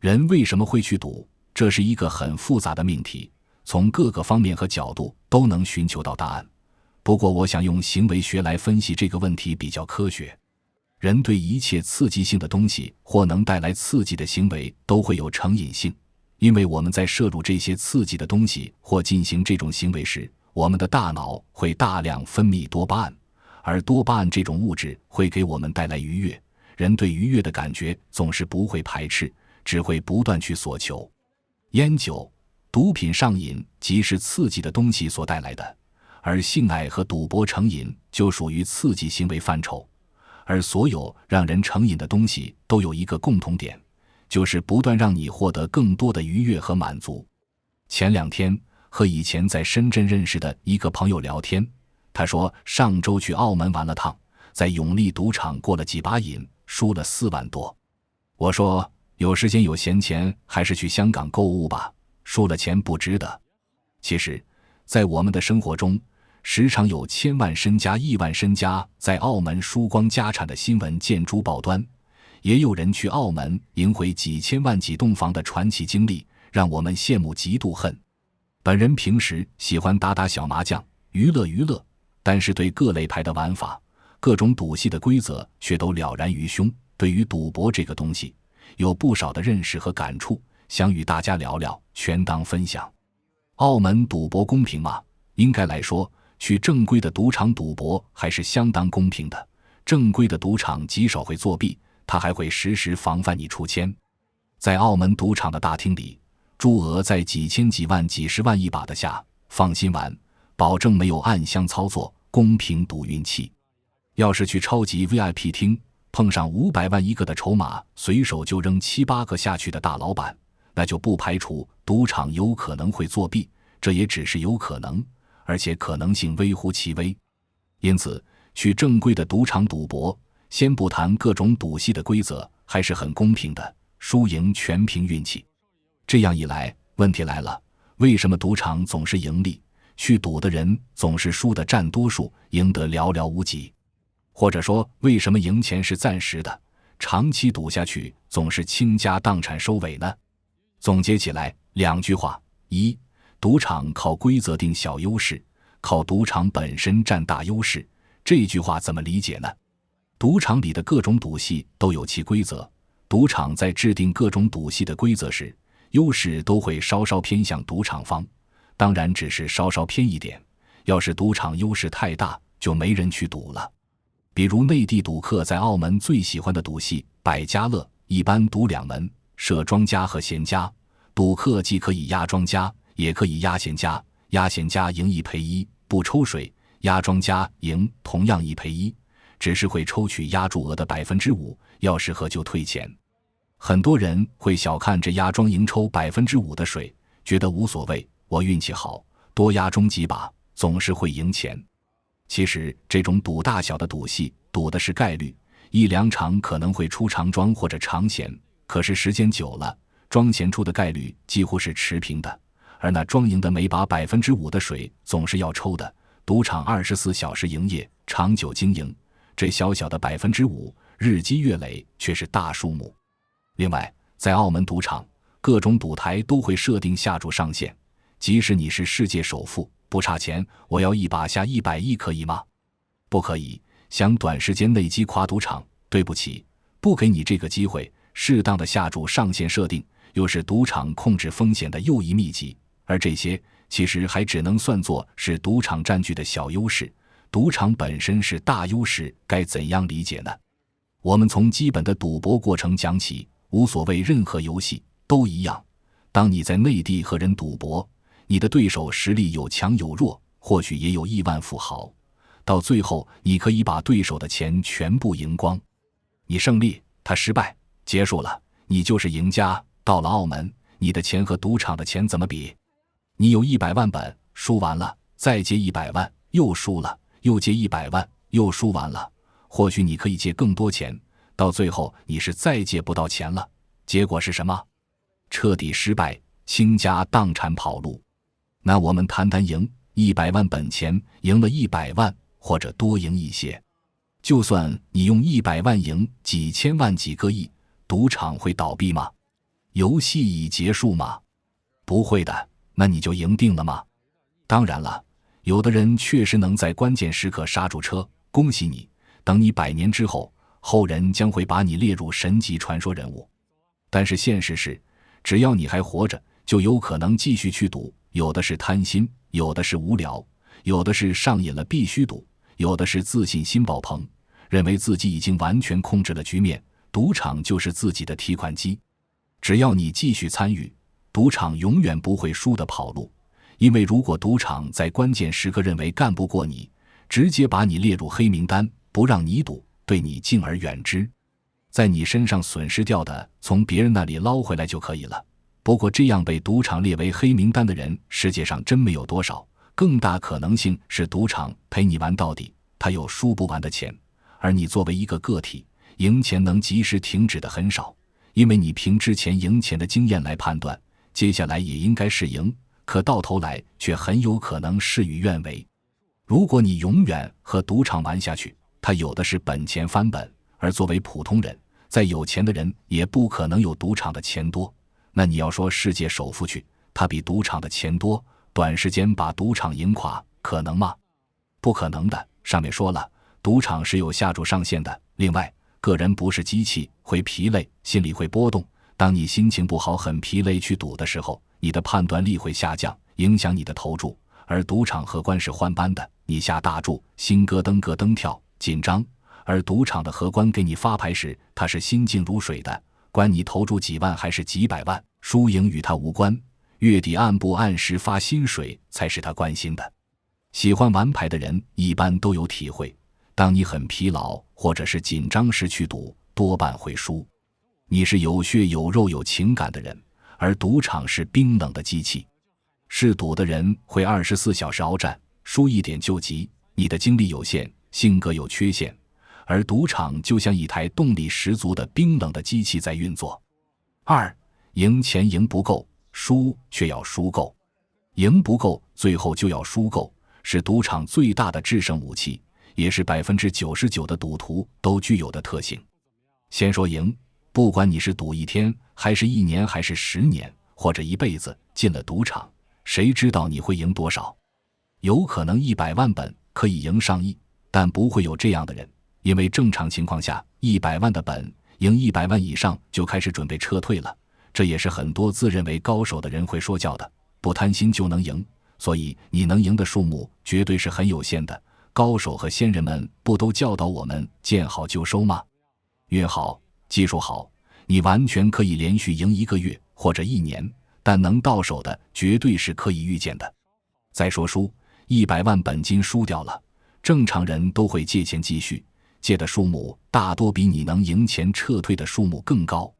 人为什么会去赌？这是一个很复杂的命题，从各个方面和角度都能寻求到答案。不过我想用行为学来分析这个问题比较科学。人对一切刺激性的东西或能带来刺激的行为都会有成瘾性，因为我们在摄入这些刺激的东西或进行这种行为时，我们的大脑会大量分泌多巴胺，而多巴胺这种物质会给我们带来愉悦。人对愉悦的感觉总是不会排斥，只会不断去索求。烟酒、毒品上瘾即是刺激的东西所带来的，而性爱和赌博成瘾就属于刺激行为范畴。而所有让人成瘾的东西都有一个共同点，就是不断让你获得更多的愉悦和满足。前2天和以前在深圳认识的一个朋友聊天，他说上周去澳门玩了趟，在永利赌场过了几把瘾，输了4万多。我说有时间有闲钱还是去香港购物吧，输了钱不值得。其实在我们的生活中，时常有千万身家亿万身家在澳门输光家产的新闻见诸报端，也有人去澳门赢回几千万几栋房的传奇经历，让我们羡慕嫉妒恨。本人平时喜欢打打小麻将，娱乐娱乐，但是对各类牌的玩法、各种赌戏的规则却都了然于胸。对于赌博这个东西，有不少的认识和感触，想与大家聊聊，权当分享。澳门赌博公平吗？应该来说，去正规的赌场赌博还是相当公平的。正规的赌场极少会作弊，他还会时时防范你出千。在澳门赌场的大厅里，注额在几千几万几十万一把的下，放心玩，保证没有暗箱操作，公平赌运气。要是去超级 VIP 厅，碰上500万一个的筹码，随手就扔7、8个下去的大老板，那就不排除赌场有可能会作弊，这也只是有可能，而且可能性微乎其微。因此去正规的赌场赌博，先不谈各种赌戏的规则，还是很公平的，输赢全凭运气。这样一来，问题来了，为什么赌场总是盈利，去赌的人总是输的占多数，赢得寥寥无几？或者说，为什么赢钱是暂时的，长期赌下去总是倾家荡产收尾呢？总结起来2句话：一，赌场靠规则定小优势，靠赌场本身占大优势。这句话怎么理解呢？赌场里的各种赌戏都有其规则，赌场在制定各种赌戏的规则时，优势都会稍稍偏向赌场方，当然只是稍稍偏一点，要是赌场优势太大，就没人去赌了。比如内地赌客在澳门最喜欢的赌戏百家乐，一般赌2门，设庄家和闲家。赌客既可以压庄家，也可以压闲家，压闲家赢1赔1，不抽水；压庄家赢同样1赔1，只是会抽取压注额的5%，要是喝就退钱。很多人会小看这压庄赢抽5%的水，觉得无所谓，我运气好，多压中几把，总是会赢钱。其实这种赌大小的赌戏，赌的是概率，1、2场可能会出长庄或者长闲，可是时间久了，庄闲出的概率几乎是持平的，而那庄赢的每把5%的水总是要抽的。赌场24小时营业，长久经营，这小小的5%，日积月累却是大数目。另外，在澳门赌场，各种赌台都会设定下注上限，即使你是世界首富，不差钱，我要一把下100亿可以吗？不可以。想短时间内击垮赌场，对不起，不给你这个机会。适当的下注上限设定，又是赌场控制风险的又一秘籍，而这些其实还只能算作是赌场占据的小优势，赌场本身是大优势，该怎样理解呢？我们从基本的赌博过程讲起，无所谓任何游戏都一样。当你在内地和人赌博，你的对手实力有强有弱，或许也有亿万富豪，到最后你可以把对手的钱全部赢光，你胜利，他失败，结束了，你就是赢家。到了澳门，你的钱和赌场的钱怎么比？你有100万本，输完了，再借100万，又输了，又借100万，又输完了。或许你可以借更多钱，到最后你是再借不到钱了，结果是什么？彻底失败，倾家荡产跑路。那我们谈谈赢100万本钱，赢了100万，或者多赢一些。就算你用100万赢几千万几个亿，赌场会倒闭吗？游戏已结束吗？不会的，那你就赢定了吗？当然了，有的人确实能在关键时刻刹住车，恭喜你，等你100年之后，后人将会把你列入神级传说人物。但是现实是，只要你还活着，就有可能继续去赌，有的是贪心，有的是无聊，有的是上瘾了必须赌，有的是自信心爆棚，认为自己已经完全控制了局面，赌场就是自己的提款机。只要你继续参与，赌场永远不会输的跑路，因为如果赌场在关键时刻认为干不过你，直接把你列入黑名单，不让你赌，对你敬而远之。在你身上损失掉的，从别人那里捞回来就可以了。不过这样被赌场列为黑名单的人，世界上真没有多少，更大可能性是赌场陪你玩到底，他有输不完的钱，而你作为一个个体，赢钱能及时停止的很少，因为你凭之前赢钱的经验来判断，接下来也应该是赢，可到头来却很有可能事与愿违。如果你永远和赌场玩下去，他有的是本钱翻本，而作为普通人，再有钱的人也不可能有赌场的钱多，那你要说世界首富去，他比赌场的钱多，短时间把赌场赢垮，可能吗？不可能的。上面说了，赌场是有下注上限的。另外，个人不是机器，会疲累，心里会波动。当你心情不好很疲累去赌的时候，你的判断力会下降，影响你的投注。而赌场荷官是换班的，你下大注，心咯噔咯噔跳，紧张，而赌场的荷官给你发牌时，他是心静如水的，管你投注几万还是几百万，输赢与他无关，月底按不按时发薪水才是他关心的。喜欢玩牌的人一般都有体会，当你很疲劳或者是紧张时去赌，多半会输。你是有血有肉有情感的人，而赌场是冰冷的机器。嗜赌的人会24小时鏖战，输一点就急，你的精力有限，性格有缺陷，而赌场就像一台动力十足的冰冷的机器在运作。2. 赢钱赢不够，输却要输够。赢不够，最后就要输够，是赌场最大的制胜武器，也是99%的赌徒都具有的特性。先说赢，不管你是赌1天，还是1年，还是10年，或者一辈子，进了赌场，谁知道你会赢多少？有可能100万本可以赢上亿，但不会有这样的人，因为正常情况下100万的本赢100万以上就开始准备撤退了，这也是很多自认为高手的人会说教的，不贪心就能赢，所以你能赢的数目绝对是很有限的。高手和先人们不都教导我们见好就收吗？运好，技术好，你完全可以连续赢1个月或者1年，但能到手的绝对是可以预见的。再说输，100万本金输掉了，正常人都会借钱继续，借的数目大多比你能赢钱撤退的数目更高。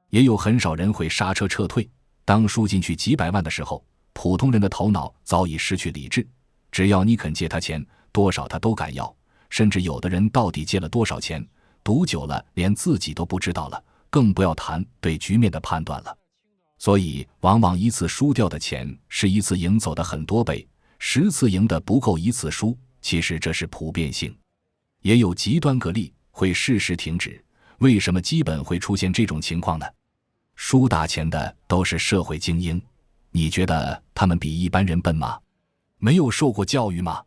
也有很少人会刹车撤退，当输进去几百万的时候，普通人的头脑早已失去理智，只要你肯借他钱，多少他都敢要，甚至有的人到底借了多少钱，赌久了连自己都不知道了，更不要谈对局面的判断了。所以往往一次输掉的钱是一次赢走的很多倍，10次赢的不够1次输，其实这是普遍性。也有极端个例会适时停止，为什么基本会出现这种情况呢？输大钱的都是社会精英，你觉得他们比一般人笨吗？没有受过教育吗？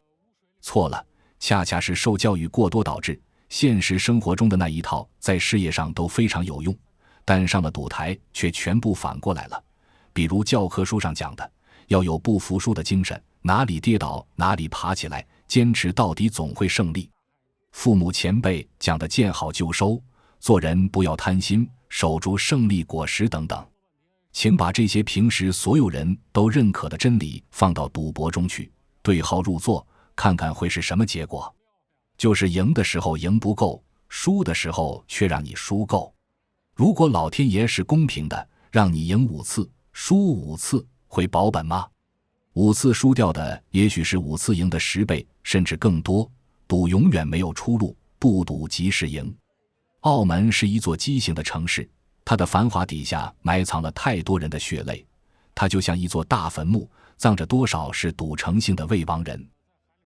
错了，恰恰是受教育过多导致现实生活中的那一套在事业上都非常有用，但上了赌台却全部反过来了。比如教科书上讲的，要有不服输的精神，哪里跌倒哪里爬起来，坚持到底总会胜利。父母前辈讲的见好就收，做人不要贪心，守住胜利果实等等。请把这些平时所有人都认可的真理放到赌博中去，对号入座，看看会是什么结果。就是赢的时候赢不够，输的时候却让你输够。如果老天爷是公平的，让你赢5次输5次，会保本吗？5次输掉的也许是5次赢的10倍甚至更多。赌永远没有出路，不赌即是赢。澳门是一座畸形的城市，它的繁华底下埋藏了太多人的血泪，它就像一座大坟墓，葬着多少是赌成性的未亡人。